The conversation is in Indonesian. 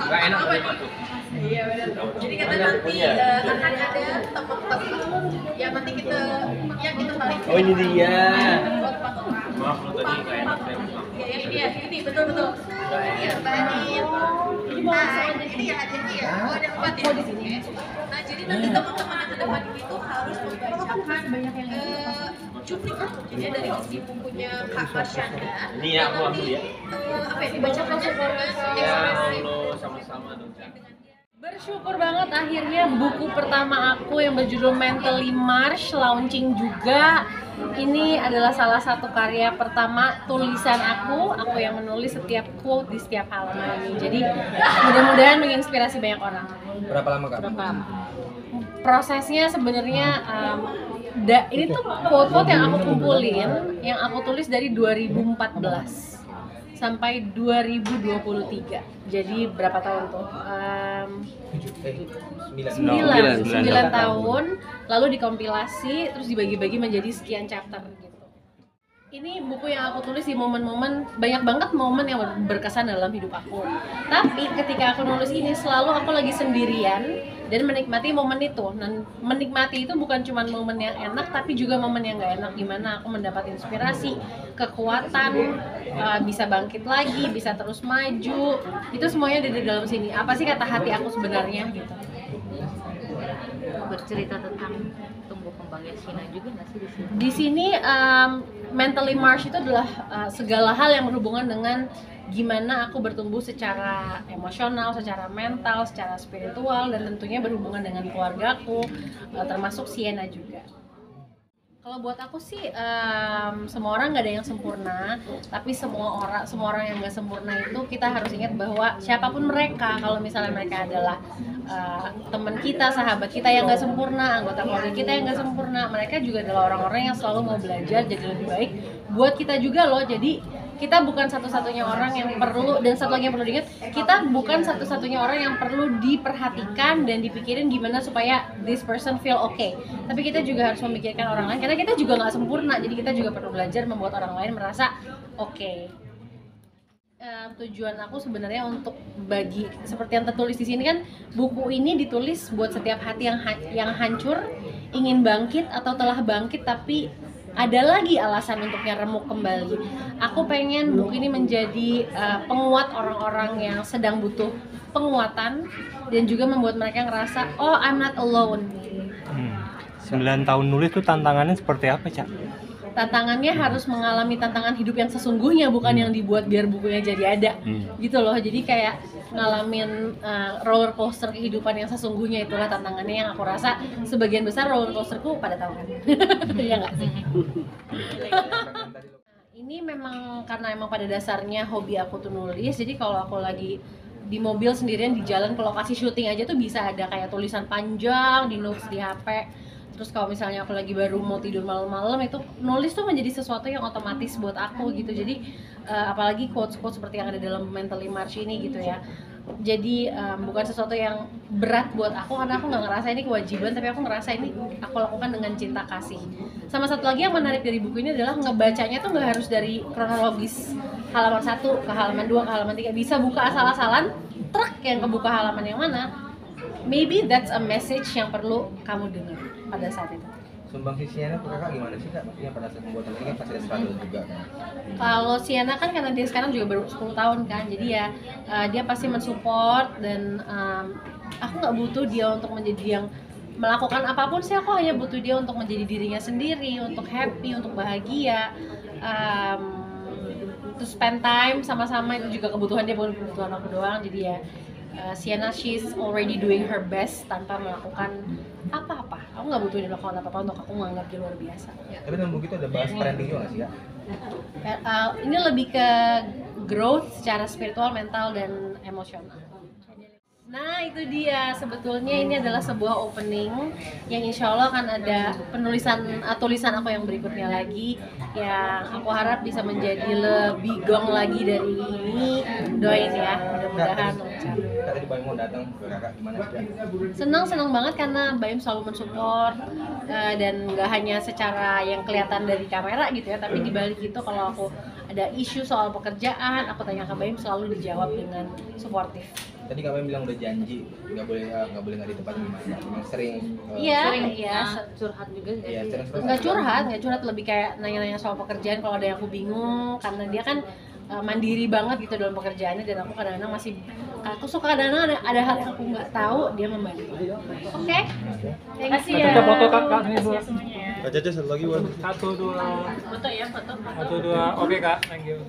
Gak enak tuh. Iya benar. Jadi kata nanti akan ada teman-teman yang nanti kita tarik. Oh ini dia. Maaf lu tadi gak enak deh. Ya ini betul. Iya banin. Nah ini ya ada ini ya. Oh ada 4 ya di sini. Nah jadi nanti teman-teman yang ke depan ini tuh harus membacakan cuplikan jadi dari isi bukunya Kak Marsyanda. Ini ya aku ambil ya. Apa ya dibacakan dengan ekspresi. Sama-sama dong. Bersyukur banget akhirnya buku pertama aku yang berjudul Mentally Marsh launching juga. Ini adalah salah satu karya pertama tulisan aku yang menulis setiap quote di setiap halaman ini. Jadi mudah-mudahan menginspirasi banyak orang. Berapa lama Kak? Prosesnya sebenarnya ini tuh quote-quote yang aku kumpulin, yang aku tulis dari 2014 sampai 2023. Jadi berapa tahun tuh? 9 tahun, lalu dikompilasi, terus dibagi-bagi menjadi sekian chapter gitu. Ini buku yang aku tulis di momen-momen, banyak banget momen yang berkesan dalam hidup aku. Tapi ketika aku nulis ini selalu aku lagi sendirian dan menikmati momen itu. Dan menikmati itu bukan cuma momen yang enak, tapi juga momen yang gak enak. Gimana aku mendapat inspirasi, kekuatan, bisa bangkit lagi, bisa terus maju. Itu semuanya ada di dalam sini. Apa sih kata hati aku sebenarnya gitu. Bercerita tentang tumbuh kembangnya Shina juga nggak sih di sini? Di sini Mentally Marsh itu adalah segala hal yang berhubungan dengan gimana aku bertumbuh secara emosional, secara mental, secara spiritual, dan tentunya berhubungan dengan keluargaku, termasuk Sienna juga. Kalau buat aku sih semua orang nggak ada yang sempurna, tapi semua orang yang nggak sempurna itu kita harus ingat bahwa siapapun mereka, kalau misalnya mereka adalah teman kita, sahabat kita yang nggak sempurna, anggota keluarga kita yang nggak sempurna, mereka juga adalah orang-orang yang selalu mau belajar jadi lebih baik buat kita juga loh. Jadi kita bukan satu-satunya orang yang perlu, dan satu lagi yang perlu diingat, kita bukan satu-satunya orang yang perlu diperhatikan dan dipikirin gimana supaya this person feel okay. Tapi kita juga harus memikirkan orang lain, karena kita juga nggak sempurna, jadi kita juga perlu belajar membuat orang lain merasa okay. Tujuan aku sebenarnya untuk bagi, seperti yang tertulis di sini kan, buku ini ditulis buat setiap hati yang hancur, ingin bangkit atau telah bangkit tapi ada lagi alasan untuknya remuk kembali. Aku pengen buku ini menjadi penguat orang-orang yang sedang butuh penguatan dan juga membuat mereka ngerasa, oh I'm not alone. 9 tahun nulis tuh tantangannya seperti apa, Cak? Tantangannya harus mengalami tantangan hidup yang sesungguhnya, bukan yang dibuat biar bukunya jadi ada. Gitu loh, jadi kayak ngalamin roller coaster kehidupan yang sesungguhnya, itulah tantangannya yang aku rasa sebagian besar roller coasterku pada tahu kan. Iya nggak sih? Ini memang karena emang pada dasarnya hobi aku tuh nulis, jadi kalau aku lagi di mobil sendirian di jalan ke lokasi syuting aja tuh bisa ada kayak tulisan panjang di notes di HP. Terus kalau misalnya aku lagi baru mau tidur malam-malam, itu nulis tuh menjadi sesuatu yang otomatis buat aku gitu. Jadi apalagi quotes-quotes seperti yang ada dalam Mentally Marsh ini gitu ya. Jadi bukan sesuatu yang berat buat aku, karena aku nggak ngerasa ini kewajiban, tapi aku ngerasa ini aku lakukan dengan cinta kasih. Sama satu lagi yang menarik dari buku ini adalah ngebacanya tuh nggak harus dari kronologis halaman 1 ke halaman 2 ke halaman 3, bisa buka asal-asalan, truk yang kebuka halaman yang mana. Maybe that's a message yang perlu kamu dengar pada saat itu. Sumbang si Sienna ke kakak gimana sih Kak? Maksudnya pada saat pembuatan ini kan pasti ada struggle juga kan? Kalau Sienna kan karena dia sekarang juga baru 10 tahun kan, jadi ya dia pasti mensupport dan aku nggak butuh dia untuk menjadi yang melakukan apapun sih, aku hanya butuh dia untuk menjadi dirinya sendiri, untuk happy, untuk bahagia, to spend time sama-sama, itu juga kebutuhan dia, bukan kebutuhan aku doang. Jadi ya Sienna, she's already doing her best tanpa melakukan apa-apa. Aku nggak butuh dia melakukan apa-apa untuk aku menganggap dia luar biasa. Tapi dalam buku itu ada bahas parenting juga nggak sih ya? Ini lebih ke growth secara spiritual, mental, dan emosional. Nah itu dia, sebetulnya ini adalah sebuah opening yang insya Allah akan ada tulisan aku yang berikutnya lagi, yang aku harap bisa menjadi lebih gong lagi dari ini. Doain ya, mudah-mudahan lancar. Baim mau datang ke kakak gimana sih Kak? Senang banget karena Baim selalu mensupport dan nggak hanya secara yang kelihatan dari kamera gitu ya, tapi di balik itu kalau aku ada isu soal pekerjaan, aku tanya ke Baim selalu dijawab dengan suportif. Tadi Kak Baim bilang udah janji nggak boleh nggak di tempat gimana? Memang sering Iya, Sering iya. curhat juga nggak Iya, sih? sering Nggak curhat, lebih kayak nanya-nanya soal pekerjaan kalau ada yang aku bingung, karena dia kan mandiri banget gitu dalam pekerjaannya, dan aku kadang-kadang aku suka kadang-kadang ada hal yang aku nggak tahu, dia membantu. Oke? Terima kasih ya. Kita foto kak nih bu. Kak Caca satu lagi buat Satu dua. Foto ya, foto. Satu dua. Oke kak, thank you.